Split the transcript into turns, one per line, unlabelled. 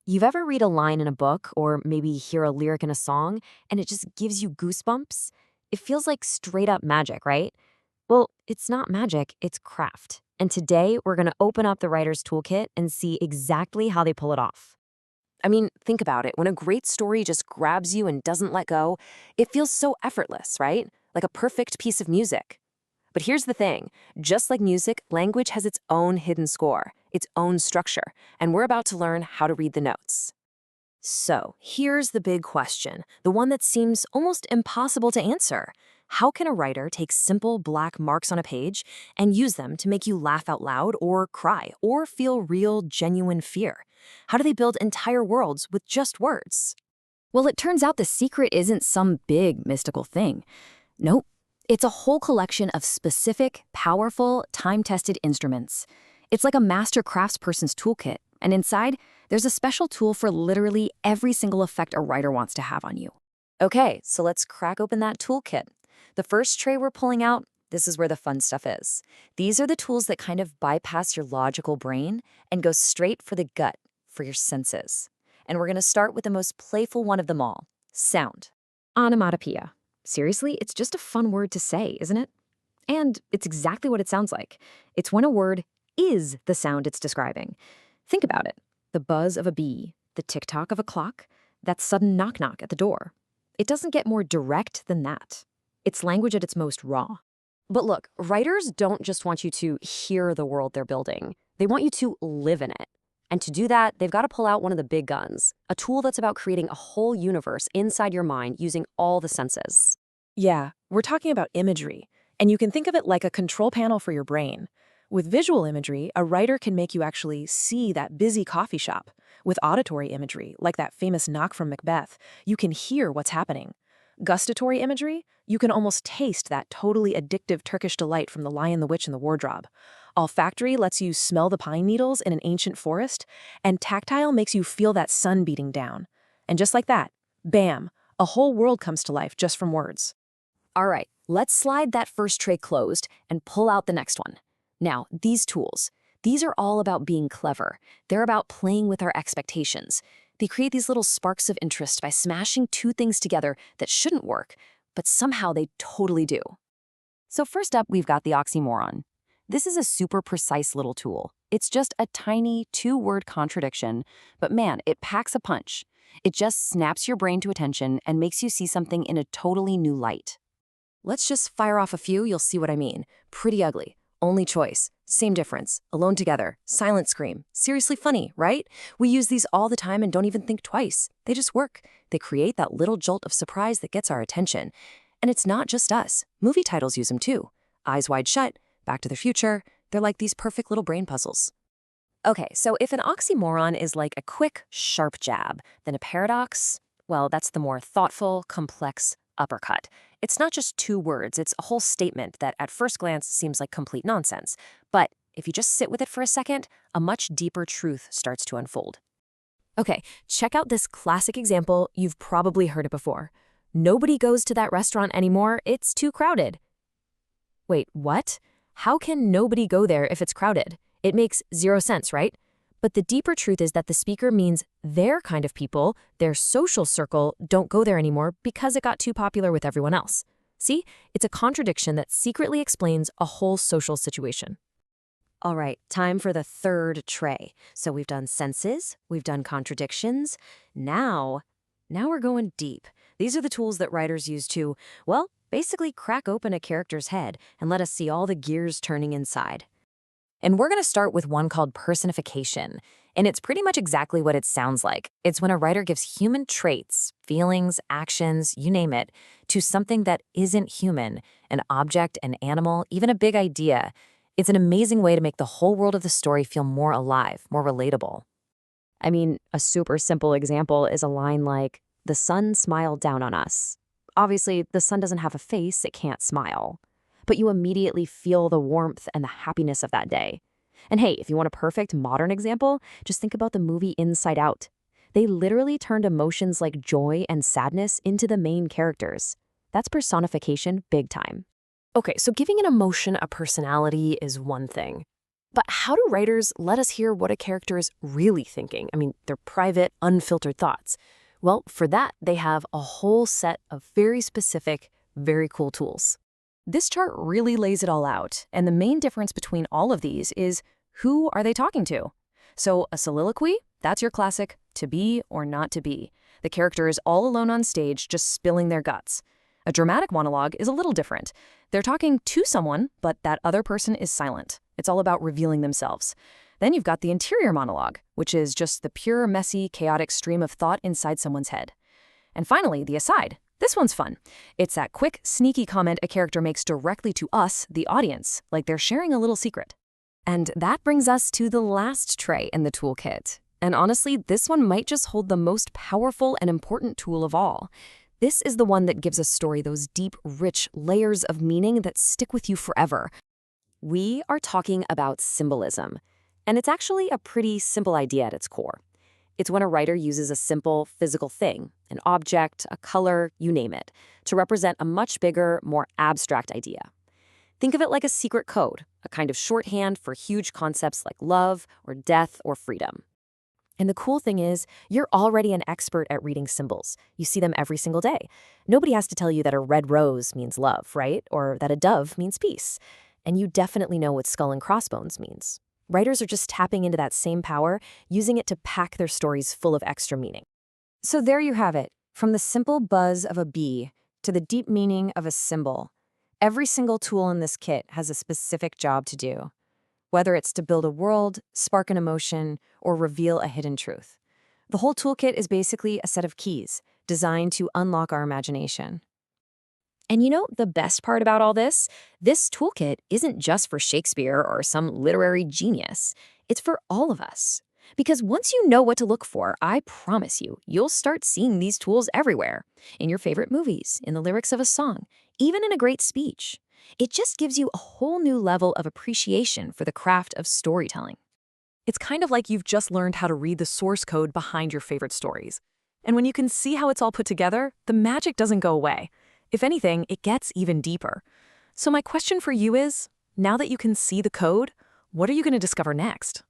You've ever read a line in a book or maybe hear a lyric in a song and it just gives you goosebumps? It feels like straight up magic, right? Well, it's not magic, it's craft. And today we're going to open up the writer's toolkit and see exactly how they pull it off. I mean, think about it. When a great story just grabs you and doesn't let go, it feels so effortless, right? Like a perfect piece of music. But here's the thing, just like music, language has its own hidden score, its own structure, and we're about to learn how to read the notes. So, here's the big question, the one that seems almost impossible to answer. How can a writer take simple black marks on a page and use them to make you laugh out loud or cry or feel real, genuine fear? How do they build entire worlds with just words?
Well, it turns out the secret isn't some big mystical thing. Nope. It's a whole collection of specific, powerful, time-tested instruments. It's like a master craftsperson's toolkit, and inside, there's a special tool for literally every single effect a writer wants to have on you.
Okay, so let's crack open that toolkit. The first tray we're pulling out, this is where the fun stuff is. These are the tools that kind of bypass your logical brain and go straight for the gut, for your senses. And we're going to start with the most playful one of them all, sound. Onomatopoeia. Seriously, it's just a fun word to say, isn't it? And it's exactly what it sounds like. It's when a word is the sound it's describing. Think about it. The buzz of a bee, the tick-tock of a clock, that sudden knock-knock at the door. It doesn't get more direct than that. It's language at its most raw. But look, writers don't just want you to hear the world they're building. They want you to live in it. And to do that, they've got to pull out one of the big guns, a tool that's about creating a whole universe inside your mind using all the senses.
Yeah, we're talking about imagery, and you can think of it like a control panel for your brain. With visual imagery, a writer can make you actually see that busy coffee shop. With auditory imagery, like that famous knock from Macbeth, you can hear what's happening. Gustatory imagery, you can almost taste that totally addictive Turkish delight from The Lion, the Witch, and the Wardrobe. Olfactory lets you smell the pine needles in an ancient forest, and tactile makes you feel that sun beating down. And just like that, bam, a whole world comes to life just from words.
All right, let's slide that first tray closed and pull out the next one. Now, these tools, these are all about being clever. They're about playing with our expectations. They create these little sparks of interest by smashing two things together that shouldn't work, but somehow they totally do. So first up, we've got the oxymoron. This is a super precise little tool. It's just a tiny two-word contradiction, but man, it packs a punch. It just snaps your brain to attention and makes you see something in a totally new light. Let's just fire off a few, you'll see what I mean. Pretty ugly. Only choice. Same difference. Alone together. Silent scream. Seriously funny, right? We use these all the time and don't even think twice. They just work. They create that little jolt of surprise that gets our attention. And it's not just us. Movie titles use them too. Eyes Wide Shut, Back to the Future. They're like these perfect little brain puzzles. Okay, so if an oxymoron is like a quick, sharp jab, then a paradox, well, that's the more thoughtful, complex uppercut. It's not just two words, it's a whole statement that at first glance seems like complete nonsense. But if you just sit with it for a second, a much deeper truth starts to unfold. Okay, check out this classic example. You've probably heard it before. Nobody goes to that restaurant anymore, it's too crowded. Wait, what? How can nobody go there if it's crowded? It makes zero sense, right? But the deeper truth is that the speaker means their kind of people, their social circle, don't go there anymore because it got too popular with everyone else. See, it's a contradiction that secretly explains a whole social situation. All right, time for the third tray. So we've done senses, we've done contradictions. Now we're going deep. These are the tools that writers use to, well, basically crack open a character's head and let us see all the gears turning inside. And we're going to start with one called personification. And it's pretty much exactly what it sounds like. It's when a writer gives human traits, feelings, actions, you name it, to something that isn't human, an object, an animal, even a big idea. It's an amazing way to make the whole world of the story feel more alive, more relatable. I mean, a super simple example is a line like, "The sun smiled down on us." Obviously, the sun doesn't have a face, it can't smile. But you immediately feel the warmth and the happiness of that day. And hey, if you want a perfect modern example, just think about the movie Inside Out. They literally turned emotions like joy and sadness into the main characters. That's personification big time. Okay, so giving an emotion a personality is one thing.
But how do writers let us hear what a character is really thinking? I mean, their private, unfiltered thoughts. Well, for that, they have a whole set of very specific, very cool tools. This chart really lays it all out, and the main difference between all of these is who are they talking to? So a soliloquy, that's your classic to be or not to be. The character is all alone on stage just spilling their guts. A dramatic monologue is a little different. They're talking to someone, but that other person is silent. It's all about revealing themselves. Then you've got the interior monologue, which is just the pure, messy, chaotic stream of thought inside someone's head. And finally, the aside. This one's fun. It's that quick, sneaky comment a character makes directly to us, the audience, like they're sharing a little secret.
And that brings us to the last tray in the toolkit. And honestly, this one might just hold the most powerful and important tool of all. This is the one that gives a story those deep, rich layers of meaning that stick with you forever. We are talking about symbolism. And it's actually a pretty simple idea at its core. It's when a writer uses a simple physical thing, an object, a color, you name it, to represent a much bigger, more abstract idea. Think of it like a secret code, a kind of shorthand for huge concepts like love or death or freedom. And the cool thing is, you're already an expert at reading symbols. You see them every single day. Nobody has to tell you that a red rose means love, right? Or that a dove means peace. And you definitely know what skull and crossbones means. Writers are just tapping into that same power, using it to pack their stories full of extra meaning. So there you have it, from the simple buzz of a bee to the deep meaning of a symbol. Every single tool in this kit has a specific job to do, whether it's to build a world, spark an emotion, or reveal a hidden truth. The whole toolkit is basically a set of keys designed to unlock our imagination. And you know, the best part about all this toolkit isn't just for Shakespeare or some literary genius. It's for all of us. Because once you know what to look for, I promise you, you'll start seeing these tools everywhere. In your favorite movies, in the lyrics of a song, even in a great speech. It just gives you a whole new level of appreciation for the craft of storytelling.
It's kind of like you've just learned how to read the source code behind your favorite stories. And when you can see how it's all put together, the magic doesn't go away. If anything, it gets even deeper. So my question for you is, now that you can see the code, what are you going to discover next?